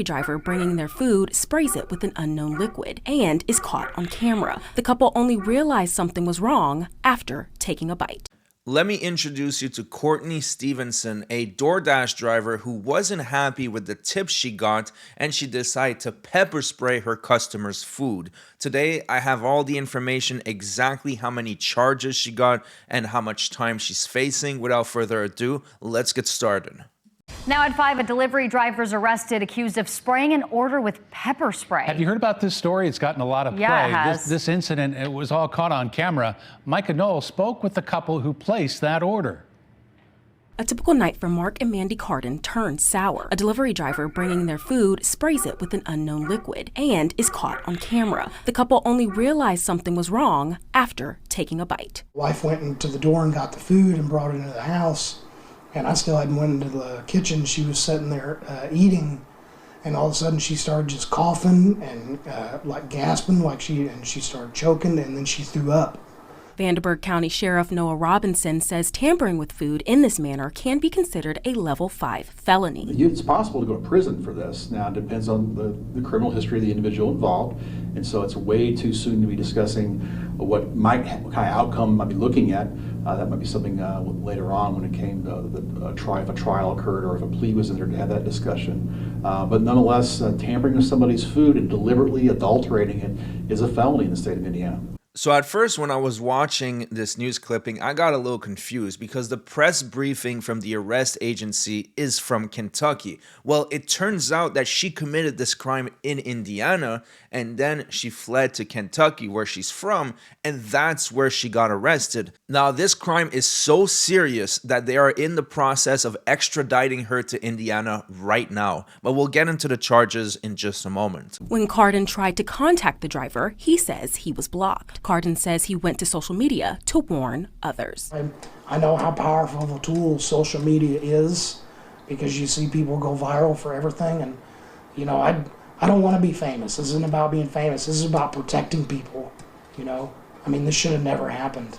driver bringing their food sprays it with an unknown liquid and is caught on camera. The couple only realized something was wrong after taking a bite. Let me introduce you to Courtney Stevenson, a DoorDash driver who wasn't happy with the tips she got, and she decided to pepper spray her customers' food. Today, I have all the information, exactly how many charges she got and how much time she's facing. Without further ado, let's get started. Now at 5, a delivery driver's arrested, accused of spraying an order with pepper spray. Have you heard about this story? It's gotten a lot of play. Yeah, it has. This incident, it was all caught on camera. Micah Knoll spoke with the couple who placed that order. A typical night for Mark and Mandy Cardin turned sour. A delivery driver bringing their food sprays it with an unknown liquid and is caught on camera. The couple only realized something was wrong after taking a bite. Wife went into the door and got the food and brought it into the house. And I still hadn't went into the kitchen. She was sitting there eating, and all of a sudden she started just coughing and like gasping, she started choking, and then she threw up. Vanderburgh County Sheriff Noah Robinson says tampering with food in this manner can be considered a level 5 felony. It's possible to go to prison for this. Now, it depends on the criminal history of the individual involved, and so it's way too soon to be discussing what kind of outcome might be looking at. That might be something later on when it came to if a trial occurred or if a plea was in there to have that discussion. But nonetheless, tampering with somebody's food and deliberately adulterating it is a felony in the state of Indiana. So at first, when I was watching this news clipping, I got a little confused because the press briefing from the arrest agency is from Kentucky. Well, it turns out that she committed this crime in Indiana, and then she fled to Kentucky, where she's from, and that's where she got arrested. Now, this crime is so serious that they are in the process of extraditing her to Indiana right now. But we'll get into the charges in just a moment. When Cardin tried to contact the driver, he says he was blocked. Cardin says he went to social media to warn others. I know how powerful of a tool social media is, because you see people go viral for everything, and I don't want to be famous. This isn't about being famous. This is about protecting people, this should have never happened.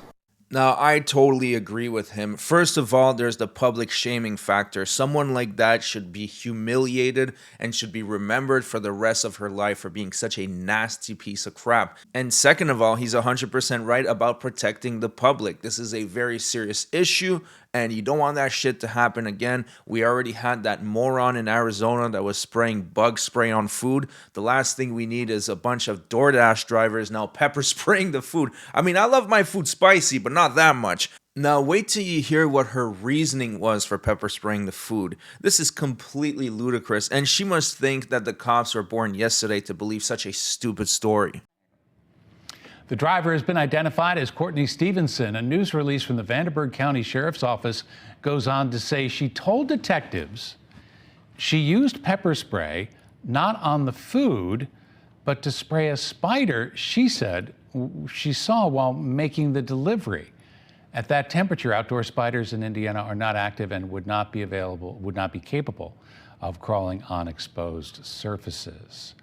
Now, I totally agree with him. First of all, there's the public shaming factor. Someone like that should be humiliated and should be remembered for the rest of her life for being such a nasty piece of crap. And second of all, he's 100% right about protecting the public. This is a very serious issue, and you don't want that shit to happen again. We already had that moron in Arizona that was spraying bug spray on food. The last thing we need is a bunch of DoorDash drivers now pepper spraying the food. I mean, I love my food spicy, but not that much. Now, wait till you hear what her reasoning was for pepper spraying the food. This is completely ludicrous, and she must think that the cops were born yesterday to believe such a stupid story. The driver has been identified as Courtney Stevenson. A news release from the Vanderburgh County Sheriff's Office goes on to say she told detectives she used pepper spray not on the food, but to spray a spider she said she saw while making the delivery. At that temperature, outdoor spiders in Indiana are not active and would not be capable of crawling on exposed surfaces.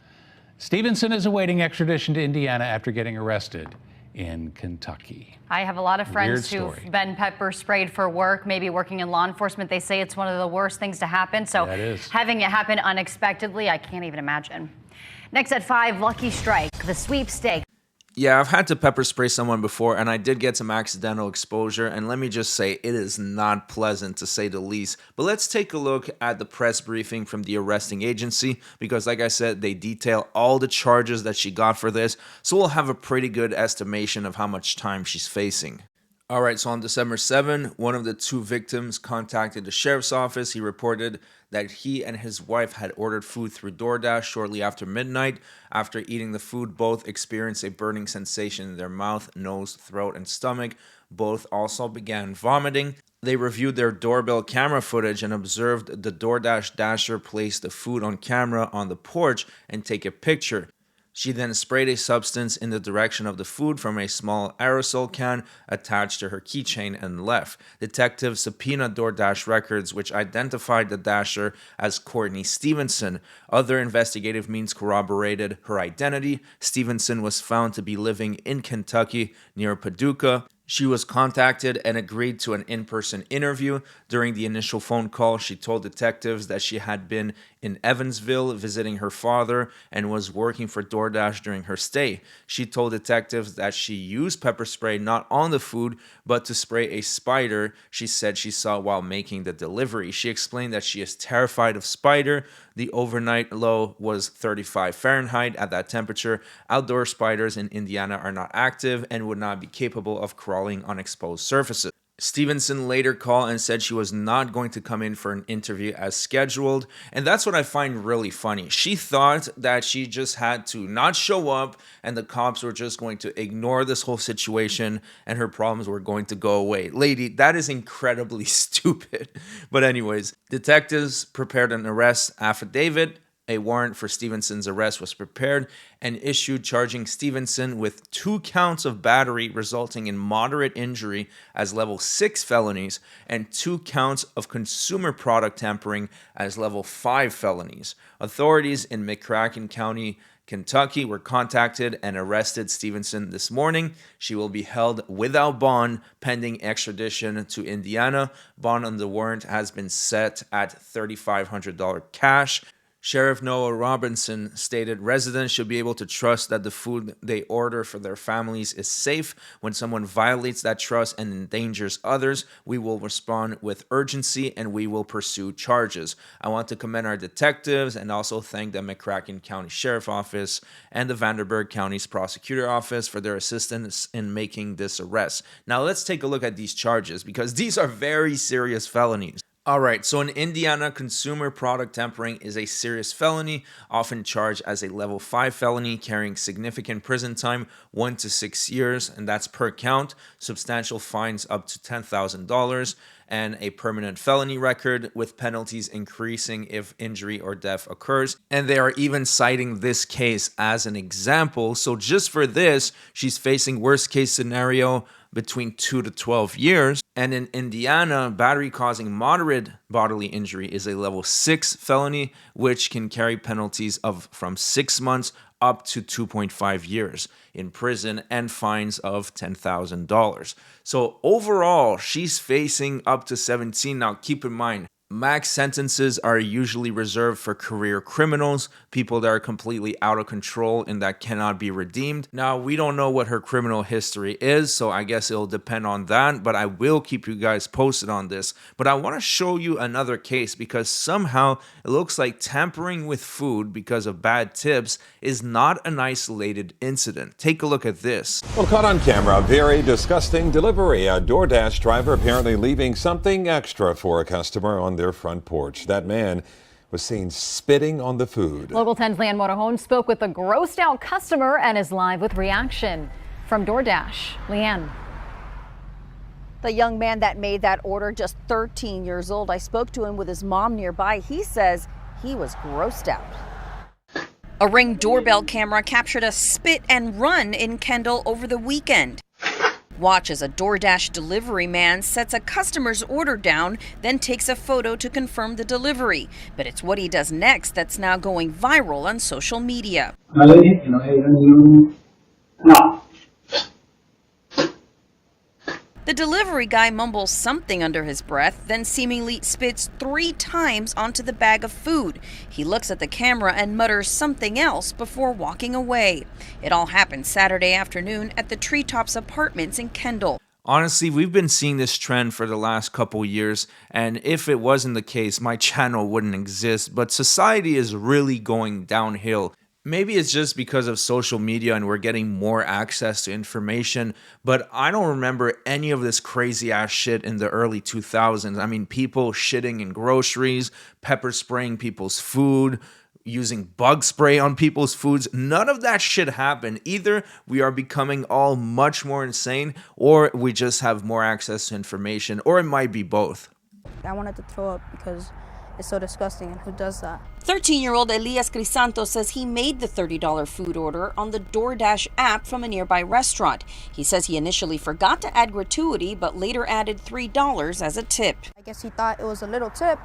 Stevenson is awaiting extradition to Indiana after getting arrested in Kentucky. I have a lot of friends who've been pepper sprayed for work, maybe working in law enforcement. They say it's one of the worst things to happen. So having it happen unexpectedly, I can't even imagine. Next at 5, Lucky Strike, the sweepstakes. Yeah, I've had to pepper spray someone before, and I did get some accidental exposure, and let me just say, it is not pleasant to say the least. But let's take a look at the press briefing from the arresting agency, because like I said, they detail all the charges that she got for this, so we'll have a pretty good estimation of how much time she's facing. Alright, so on December 7, one of the 2 victims contacted the sheriff's office. He reported that he and his wife had ordered food through DoorDash shortly after midnight. After eating the food, both experienced a burning sensation in their mouth, nose, throat, and stomach. Both also began vomiting. They reviewed their doorbell camera footage and observed the DoorDash dasher place the food on camera on the porch and take a picture. She then sprayed a substance in the direction of the food from a small aerosol can attached to her keychain and left. Detectives subpoenaed DoorDash records, which identified the dasher as Courtney Stevenson. Other investigative means corroborated her identity. Stevenson was found to be living in Kentucky near Paducah. She was contacted and agreed to an in-person interview. During the initial phone call, she told detectives that she had been in Evansville visiting her father and was working for DoorDash during her stay. She told detectives that she used pepper spray not on the food, but to spray a spider she said she saw while making the delivery. She explained that she is terrified of spider. The overnight low was 35 Fahrenheit. At that temperature, outdoor spiders in Indiana are not active and would not be capable of crawling on exposed surfaces. Stevenson later called and said she was not going to come in for an interview as scheduled, and that's what I find really funny. She thought that she just had to not show up and the cops were just going to ignore this whole situation and her problems were going to go away. Lady, that is incredibly stupid. But anyways, detectives prepared an arrest affidavit. A warrant for Stevenson's arrest was prepared and issued, charging Stevenson with 2 counts of battery resulting in moderate injury as level 6 felonies and 2 counts of consumer product tampering as level 5 felonies. Authorities in McCracken County, Kentucky were contacted and arrested Stevenson this morning. She will be held without bond pending extradition to Indiana. Bond on the warrant has been set at $3,500 cash. Sheriff Noah Robinson stated residents should be able to trust that the food they order for their families is safe. When someone violates that trust and endangers others, we will respond with urgency and we will pursue charges. I want to commend our detectives and also thank the McCracken County Sheriff Office and the Vanderburgh County's Prosecutor Office for their assistance in making this arrest. Now let's take a look at these charges because these are very serious felonies. All right, so in Indiana, consumer product tampering is a serious felony, often charged as a level 5 felony, carrying significant prison time, 1 to 6 years, and that's per count, substantial fines up to $10,000, and a permanent felony record with penalties increasing if injury or death occurs. And they are even citing this case as an example. So just for this, she's facing worst case scenario between 2 to 12 years. And in Indiana, battery causing moderate bodily injury is a level 6 felony, which can carry penalties of from 6 months up to 2.5 years in prison and fines of $10,000. So overall, she's facing up to 17. Now, keep in mind, max sentences are usually reserved for career criminals, people that are completely out of control and that cannot be redeemed. Now, we don't know what her criminal history is, so I guess it'll depend on that, but I will keep you guys posted on this. But I want to show you another case because somehow it looks like tampering with food because of bad tips is not an isolated incident. Take a look at this. Well, caught on camera, a very disgusting delivery. A DoorDash driver apparently leaving something extra for a customer on their front porch. That man was seen spitting on the food. Local 10's Leanne Motorhome spoke with a grossed out customer and is live with reaction from DoorDash. Leanne. The young man that made that order, just 13 years old. I spoke to him with his mom nearby. He says he was grossed out. A Ring doorbell camera captured a spit and run in Kendall over the weekend. Watch as a DoorDash delivery man sets a customer's order down, then takes a photo to confirm the delivery. But it's what he does next that's now going viral on social media. The delivery guy mumbles something under his breath, then seemingly spits 3 times onto the bag of food. He looks at the camera and mutters something else before walking away. It all happened Saturday afternoon at the Treetops Apartments in Kendall. Honestly, we've been seeing this trend for the last couple years, and if it wasn't the case, my channel wouldn't exist, but society is really going downhill. Maybe it's just because of social media and we're getting more access to information, but I don't remember any of this crazy ass shit in the early 2000s. I mean, people shitting in groceries, pepper spraying people's food, using bug spray on people's foods. None of that shit happened. Either we are becoming all much more insane or we just have more access to information, or it might be both. I wanted to throw up because it's so disgusting, and who does that? 13-year-old Elias Crisanto says he made the $30 food order on the DoorDash app from a nearby restaurant. He says he initially forgot to add gratuity, but later added $3 as a tip. I guess he thought it was a little tip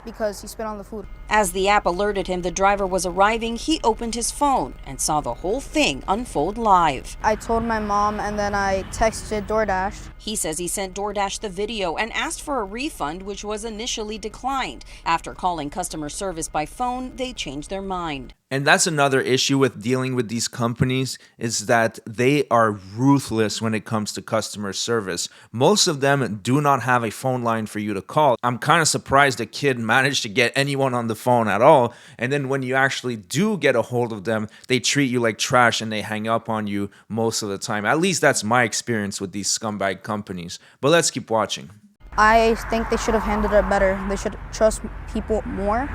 because he spit on the food. As the app alerted him the driver was arriving, he opened his phone and saw the whole thing unfold live. I told my mom and then I texted DoorDash. He says he sent DoorDash the video and asked for a refund, which was initially declined. After calling customer service by phone, they changed their mind. And that's another issue with dealing with these companies, is that they are ruthless when it comes to customer service. Most of them do not have a phone line for you to call. I'm kind of surprised a kid managed to get anyone on the phone at all. And then when you actually do get a hold of them, they treat you like trash and they hang up on you most of the time. At least that's my experience with these scumbag companies. But let's keep watching. I think they should have handled it better. They should trust people more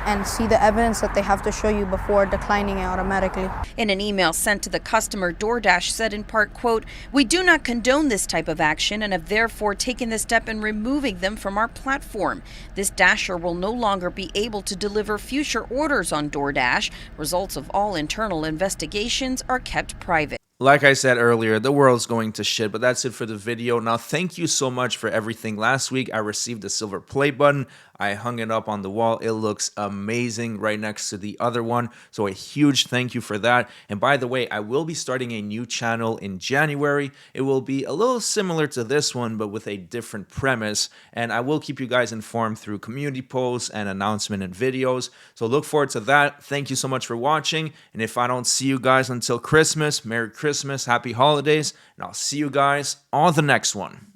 and see the evidence that they have to show you before declining it automatically. In an email sent to the customer, DoorDash said in part, quote, "We do not condone this type of action and have therefore taken the step in removing them from our platform. This dasher will no longer be able to deliver future orders on DoorDash. Results of all internal investigations are kept private." Like I said earlier, the world's going to shit, but that's it for the video. Now, thank you so much for everything. Last week, I received a silver play button. I hung it up on the wall. It looks amazing right next to the other one. So a huge thank you for that. And by the way, I will be starting a new channel in January. It will be a little similar to this one, but with a different premise. And I will keep you guys informed through community posts and announcement and videos. So look forward to that. Thank you so much for watching. And if I don't see you guys until Christmas, Merry Christmas, Happy Holidays, and I'll see you guys on the next one.